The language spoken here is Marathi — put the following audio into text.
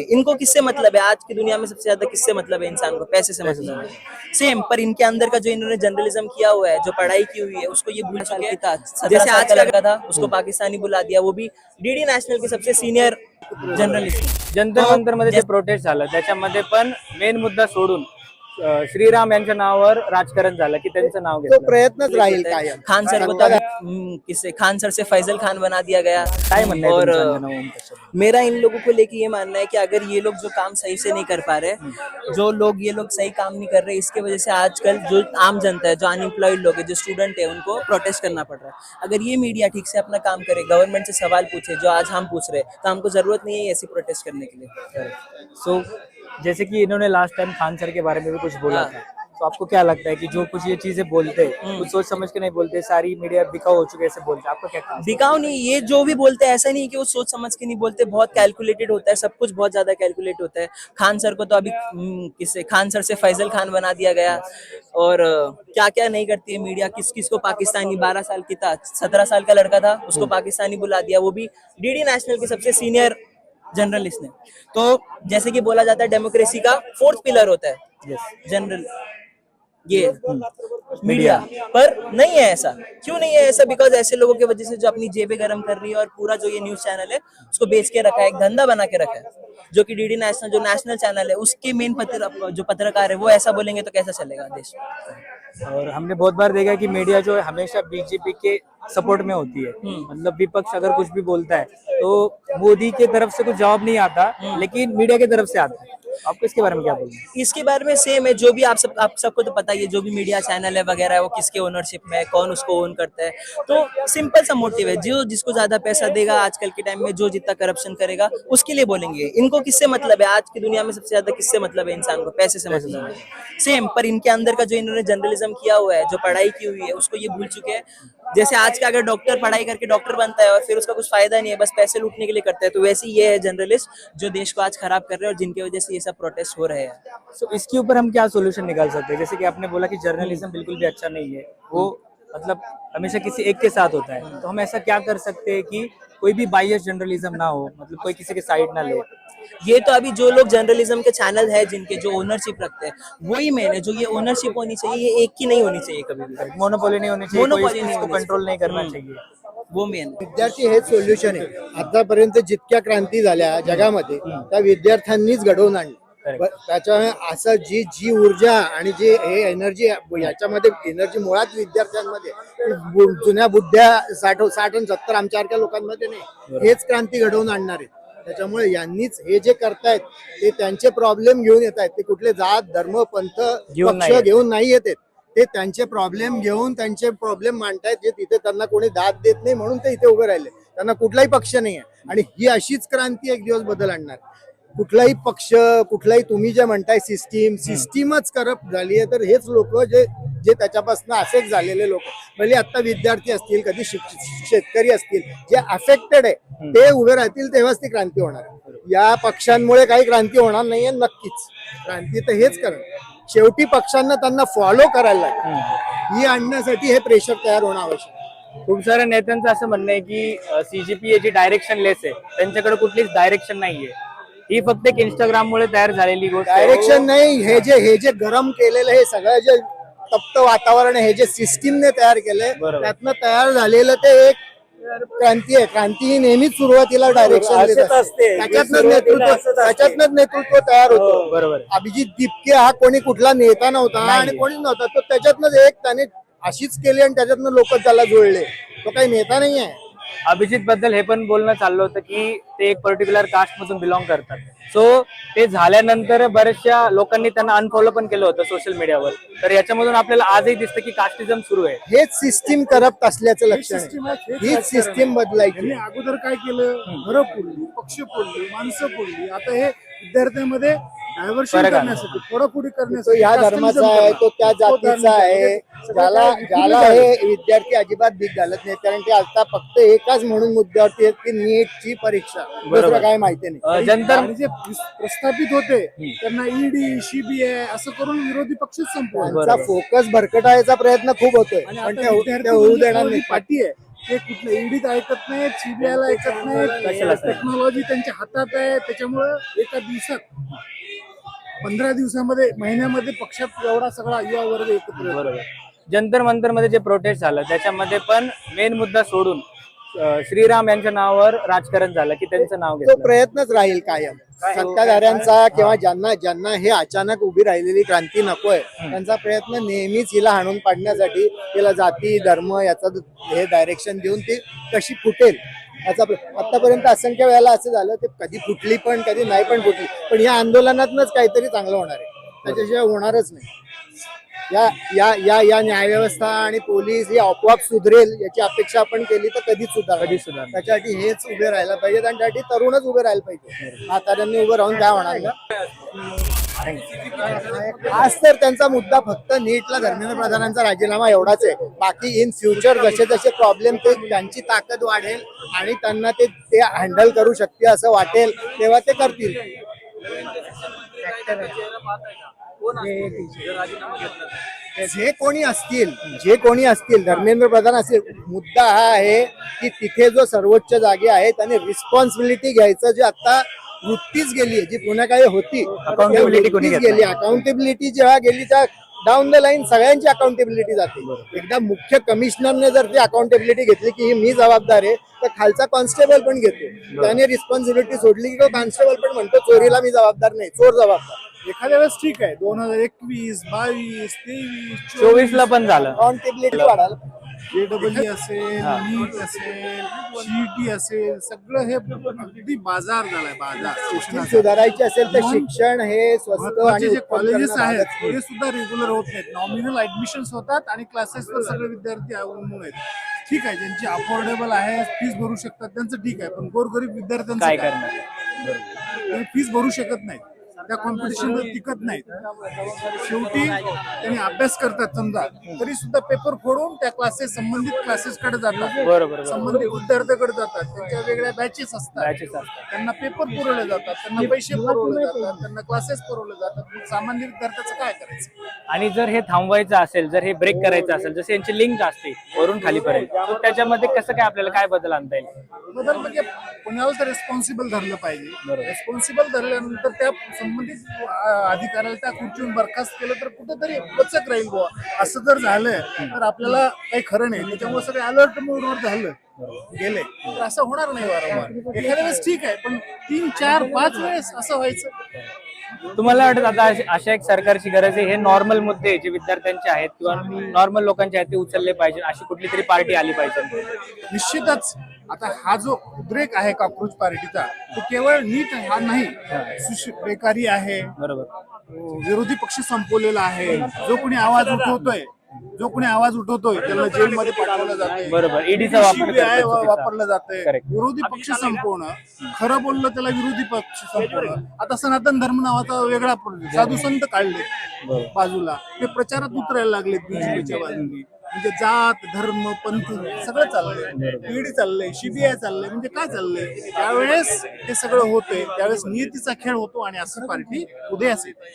इनको किससे मतलब है? आज की दुनिया में सबसे ज्यादा किससे मतलब है इंसान को? पैसे से मतलब है। सेम, पर इनके अंदर का जो इन्होंने जर्नलिज्म किया हुआ है, जो पढ़ाई की हुई है, उसको ये भूल चुके हैं। जैसे आज का लड़का था, उसको पाकिस्तानी बुला दिया, वो भी डीडी नेशनल के सबसे सीनियर जर्नलिस्ट। जंतर तो मंतर मध्ये जे प्रोटेस्ट झालं त्याच्यामध्ये पण मेन मुद्दा सोडून श्रीराम यांच्या नावावर राजकारण झालं की त्यांचं नाव तो घेतलं. प्रयत्नच राहील कायम. खान सर को तो किससे खान सर से फैजल खान बना दिया गया। काय म्हणणं आहे और तुमचं अंजना ओम कश्यप? मेरा इन लोगों को लेके ये मानना है कि अगर ये लोग जो काम सही से नहीं कर पा रहे, जो लोग ये लोग सही काम नहीं कर रहे, इसके वजह से आजकल जो आम जनता है, जो अनएम्प्लॉयड लोग है, जो स्टूडेंट है, उनको प्रोटेस्ट करना पड़ रहा है। अगर ये मीडिया ठीक से अपना काम करे, गवर्नमेंट से सवाल पूछे जो आज हम पूछ रहे हैं, तो हमको जरूरत नहीं है ऐसी प्रोटेस्ट करने के लिए। सो जैसे कि इन्होंने लास्ट टाइम खान सर के बारे में भी कुछ बोला था, तो आपको क्या लगता है कि जो कुछ ये चीजें बोलते हैं कुछ सोच समझ के नहीं बोलते, सारी मीडिया बिकाऊ हो चुके ऐसे बोलते हैं, आपको क्या कहना है? दिखाओ नहीं, ये जो भी बोलते हैं ऐसा नहीं है कि वो सोच समझ के नहीं बोलते, बहुत कैलकुलेटेड होता है, सब कुछ बहुत ज्यादा कैलकुलेट होता है। खान सर को तो अभी किससे खान सर से फैजल खान बना दिया गया। और क्या क्या नहीं करती है मीडिया, किस किस को पाकिस्तानी, 12 साल की था, 17 साल का लड़का था, उसको पाकिस्तानी बुला दिया, वो भी डीडी नेशनल के सबसे सीनियर जर्नलिस्ट ने। तो जैसे कि बोला जाता है डेमोक्रेसी का फोर्थ पिलर होता है जनरल ये मीडिया, पर नहीं है ऐसा। क्यों नहीं है ऐसा? बिकॉज ऐसे लोगों की वजह से जो अपनी जेबें गर्म कर रही है, और पूरा जो ये न्यूज चैनल है उसको बेच के रखा है, एक धंधा बना के रखा है, जो कि डीडी नेशनल, जो नेशनल चैनल है, उसके मेन जो पत्रकार है वो ऐसा बोलेंगे तो कैसा चलेगा देश? और हमने बहुत बार देखा है कि मीडिया जो है हमेशा बीजेपी के सपोर्ट में होती है, मतलब विपक्ष अगर कुछ भी बोलता है तो मोदी के तरफ से कुछ जवाब नहीं आता, लेकिन मीडिया की तरफ से आता है। आपको इसके बारे में क्या बोलना है? इसके बारे में सेम है, जो भी आप सबको तो पता ही है, जो भी मीडिया चैनल है वगैरह है, वो किसके ओनरशिप में है, कौन उसको ओन करता है। तो सिंपल सा मोटिव है, जो जिसको ज्यादा पैसा देगा आजकल के टाइम में, जो जितना करप्शन करेगा उसके लिए बोलेंगे। इनको किससे मतलब है? आज की दुनिया में सबसे ज्यादा किससे मतलब है इंसान को? पैसे से मतलब है। सेम, पर इनके अंदर का जो इन्होंने जर्नलिज्म किया हुआ है, जो पढ़ाई की हुई है, उसको ये भूल चुके हैं। जैसे आज का अगर डॉक्टर पढ़ाई करके डॉक्टर बनता है और फिर उसका कुछ फायदा नहीं है, बस पैसे लूटने के लिए करता है, तो वैसे ही ये है जर्नलिस्ट जो देश को आज खराब कर रहे हैं और जिनकी वजह से ये सब प्रोटेस्ट हो रहे हैं। तो इसके ऊपर हम क्या सोल्यूशन निकाल सकते हैं? जैसे कि आपने बोला कि जर्नलिज्म बिल्कुल भी अच्छा नहीं है, वो मतलब हमेशा किसी एक के साथ होता है, तो हम ऐसा क्या कर सकते हैं कि कोई भी बायस जर्नलिज्म ना हो, मतलब कोई किसी के साइड ना ले? ये तो अभी जो लोग जर्नलिज्म के चैनल है, जिनके जो ओनरशिप रखते हैं, वही मेन है। जो ये ओनरशिप होनी चाहिए, ये एक की नहीं होनी चाहिए कभी भी। मोनोपोली नहीं होनी चाहिए, कोई मोनोपोली नहीं इसको होनी कंट्रोल नहीं करना चाहिए, वो मेन है। विद्यार्थी हेच सोल्युशन आहे. आतापर्यंत जितक्या क्रांती झाल्या जगामध्ये त्या विद्यार्थ्यांनीच घडवून आणल्या. त्याच्यामुळे असं जी ऊर्जा आणि जी हे एनर्जी, याच्यामध्ये एनर्जी मुळात विद्यार्थ्यांमध्ये, जुन्या बुद्ध्या 60 आणि 70 आमच्यासारख्या लोकांमध्ये नाही, हेच क्रांती घडवून आणणार आहेत. त्याच्यामुळे यांनीच हे जे करतायत ते त्यांचे प्रॉब्लेम घेऊन येत आहेत. ते कुठले जात धर्म पंथ पक्ष घेऊन नाही येत, ते त्यांचे प्रॉब्लेम घेऊन त्यांचे प्रॉब्लेम मांडतायत, जे तिथे त्यांना कोणी दाद देत नाही म्हणून ते इथे उभे राहिले. त्यांना कुठलाही पक्ष नाही आहे, आणि ही अशीच क्रांती एक दिवस बदल आणणार. कुठलाही पक्ष, कुठलाही तुम्ही जे म्हणताय सिस्टीमच करप्ट झाली आहे, तर हेच लोक जे त्याच्यापासून अफेक्ट झालेले लोक, म्हणजे आता विद्यार्थी असतील, कधी शेतकरी असतील, जे अफेक्टेड आहे, ते उभे राहतील, तेव्हाच ती क्रांती होणार. या पक्षांमुळे काही क्रांती होणार नाहीये. नक्कीच क्रांती तर हेच करणार. शेवटी पक्षांना त्यांना फॉलो करायला लागेल. ही आणण्यासाठी हे प्रेशर तयार होणं आवश्यक आहे. खूप साऱ्या नेत्यांचं असं म्हणणं आहे की सीजीपी जी डायरेक्शन लेस आहे, त्यांच्याकडे कुठलीच डायरेक्शन नाहीये, ही फक्त एक इंस्टाग्राम मुळे तयार झालेली गोष्ट. डायरेक्शन नाही, हे जे गरम केलेलं, हे सगळं जे तप्त वातावरण, हे जे सिस्टीमने तयार केलंय, त्यातनं तयार झालेलं ते एक क्रांती आहे. क्रांती ही नेहमीच सुरुवातीला डायरेक्शन असते, त्याच्यातनंच नेतृत्व तयार होतं. बरोबर. अभिजित दिपके हा कोणी कुठला नेता नव्हता आणि कोणी नव्हता, तो त्याच्यातनंच एक त्याने अशीच केली आणि त्याच्यातनं लोक त्याला जोडले. तो काही नेता नाही आहे. अभिजित बद्दल हे पण बोलणं चाललं होतं की ते एक पर्टिक्युलर कास्ट मधून बिलॉंग करतात. सो ते झाल्यानंतर बऱ्याचशा लोकांनी त्यांना अनफॉलो पण केलं होतं सोशल मीडियावर. तर याच्यामधून आपल्याला आजही दिसतं की कास्टिझम सुरू आहे. हेच सिस्टीम करप्ट असल्याचं लक्षण आहे. हीच सिस्टीम बदलायची. अगोदर काय केलं, घरं फोडली, पक्ष फोडली, माणसं फोडली. आता हे विद्यार्थ्यांमध्ये डायव्हर्शन करण्यासाठी, फोडाफोडी करण्यासाठी, या धर्माचा आहे, तो त्या जातीचा आहे, ज्याला हे विद्यार्थी अजिबात भीक घालत नाही. कारण ते आता फक्त एकाच म्हणून मुद्द्यावरती आहेत की नीटची परीक्षा, दुसरं काय माहिती नाही. जनता जे प्रस्थापित होते त्यांना ईडी सीबीआय असं करून विरोधी पक्षच संपवला. त्यांचा फोकस भरकटायचा प्रयत्न खूप होतोय, पण ते होऊ देणार नाही. पार्टी आहे ते कुठलं ईडीत ऐकत नाहीत, सीबीआयला ऐकत नाहीत, टेक्नॉलॉजी त्यांच्या हातात आहे. त्याच्यामुळं एका दिवसात 15 दिवसामध्ये महिन्यामध्ये पक्षात एवढा सगळा युवा वर्ग एकत्र येतो. बरोबर. जंतर मंतर मध्ये जे प्रोटेस्ट झालं त्याच्यामध्ये पण मेन मुद्दा सोडून श्रीराम यांच्या नावावर राजकारण झालं की त्यांचं नाव तो घेतलं. प्रयत्नच राहील कायम सत्ताधाऱ्यांचा किंवा ज्यांना हे अचानक उभी राहिलेली क्रांती नकोय त्यांचा प्रयत्न नेहमीच हिला हाणून पाडण्यासाठी, तिला जाती धर्म याचा हे डायरेक्शन देऊन ती कशी फुटेल याचा आतापर्यंत असंख्य वेळेला असं झालं. ते कधी फुटली पण कधी नाही पण फुटली, पण या आंदोलनातनच काहीतरी चांगलं होणार आहे, त्याच्याशिवाय होणारच नाही. या या या या न्यायव्यवस्था आणि पोलीस ही आपोआप सुधरेल याची अपेक्षा आपण केली तर कधीच सुधार. त्याच्यासाठी हेच उभे राहायला पाहिजेत आणि त्यासाठी तरुणच उभे राहायला पाहिजे. म्हाताऱ्यांनी उभं राहून काय होणार ना. आज तर त्यांचा मुद्दा फक्त नीटला धर्मेंद्र प्रधानांचा राजीनामा एवढाच आहे. बाकी इन फ्युचर जसे जसे प्रॉब्लेम ते त्यांची ताकद वाढेल आणि त्यांना ते हँडल करू शकते असं वाटेल तेव्हा ते करतील. जे कोणी असतील धर्मेंद्र प्रधान असतील, मुद्दा हा आहे की तिथे जो सर्वोच्च जागे आहे त्याने रिस्पॉन्सिबिलिटी घ्यायचं, जे आता वृत्तीच गेली जी पुण्याकडे होती गेली. अकाउंटेबिलिटी जेव्हा गेली त्या डाऊन द लाईन सगळ्यांची अकाउंटेबिलिटी जाते. एकदा मुख्य कमिशनरने जर ती अकाउंटेबिलिटी घेतली की ही मी जबाबदार आहे तर खालचा कॉन्स्टेबल पण घेतो. त्याने रिस्पॉन्सिबिलिटी सोडली की तो कॉन्स्टेबल पण म्हणतो चोरीला मी जबाबदार नाही, चोर जबाबदार. एखाद्या वेळेस ठीक आहे, 2021, 22, 23, 24 ला पण झालं. अकाउंटेबिलिटी वाढायला JEE असेल, नीट असेल, CET असेल, सगळं हे अगदी बाजार झालाय, बाजार. सिस्टीम सुधारायची असेल तर शिक्षण हे स्वस्त आणि महत्त्वाचे जे उत्तम कॉलेजेस करणं आहेत भागच ते सुद्धा रेग्युलर होत नाहीत. नॉमिनल ऍडमिशन्स होतात आणि क्लासेसवर सगळे विद्यार्थी अवलंबून आहेत. ठीक आहे, ज्यांची अफोर्डेबल आहे, फीस भरू शकतात त्यांचं ठीक आहे, पण गोरगरीब विद्यार्थ्यांचं काय काय? करणार. ते फीस भरू शकत नाहीत, त्या कॉम्पिटिशनवर टिकत नाहीत. शेवटी त्यांनी अभ्यास करतात समजा तरी सुद्धा पेपर फोडून त्या क्लासेस संबंधित क्लासेसकडे जातात. बरोबर. संबंधित विद्यार्थ्याकडे जातात, त्यांच्या वेगळ्या बॅचेस असतात, त्यांना पेपर पुरवले जातात, त्यांना पैसे पुरवले जातात, त्यांना क्लासेस पुरवले जातात. मग सामान्य विद्यार्थ्याचं काय करायचं? आणि जर हे थांबवायचं असेल, जर हे ब्रेक करायचं असेल, जसे यांची लिंक असते वरून खालीपर्यंत, तर त्याच्यामध्ये कसं काय आपल्याला काय बदल आणता येईल? बदल म्हणजे पुण्याला तर रेस्पॉन्सिबल धरलं पाहिजे. रेस्पॉन्सिबल धरल्यानंतर त्या संबंधित अधिकाऱ्याला त्या खुर्चीवरून बरखास्त केलं तर कुठेतरी वचक राहील बुवा. असं जर झालंय तर आपल्याला काही खरं नाही. त्याच्यामुळे सगळे अलर्ट मोडवर झालं गेले तर असं होणार नाही वारंवार. एखाद्या वेळेस ठीक आहे, पण 3, 4, 5 वेळेस असं व्हायचं. तुम्हाला वाटत आता अशा एक सरकारची गरज आहे, हे नॉर्मल मुद्दे जे विद्यार्थ्यांचे आहेत किंवा नॉर्मल लोकांचे आहेत ते उचलले पाहिजे, अशी कुठली तरी पार्टी आली पाहिजे? निश्चितच. आता हा जो उद्रेक आहे कॉक्रोच पार्टीचा तो केवळ नीट हा नाही, बेकारी आहे, बरोबर. विरोधी पक्ष संपवलेला आहे. जो कोणी आवाज उठवतोय त्याला जेलमध्ये पाठवलं जातंय. बरोबर. ईडीचा वापर CBI वापरलं जातंय. Correct. विरोधी पक्ष संपवणं, खरं बोललं त्याला विरोधी पक्ष संपवणं. आता सनातन धर्म नावाचा वेगळा साधू संत काढले बाजूला, ते प्रचारात उतरायला लागलेत बीजेपीच्या बाजूने. म्हणजे जात धर्म पंथ सगळं चाललंय, ईडी चाललंय, CBI चाललंय. म्हणजे काय चाललंय? त्यावेळेस हे सगळं होतंय, त्यावेळेस नियतीचा खेळ होतो आणि अशी पार्टी उदयास येते.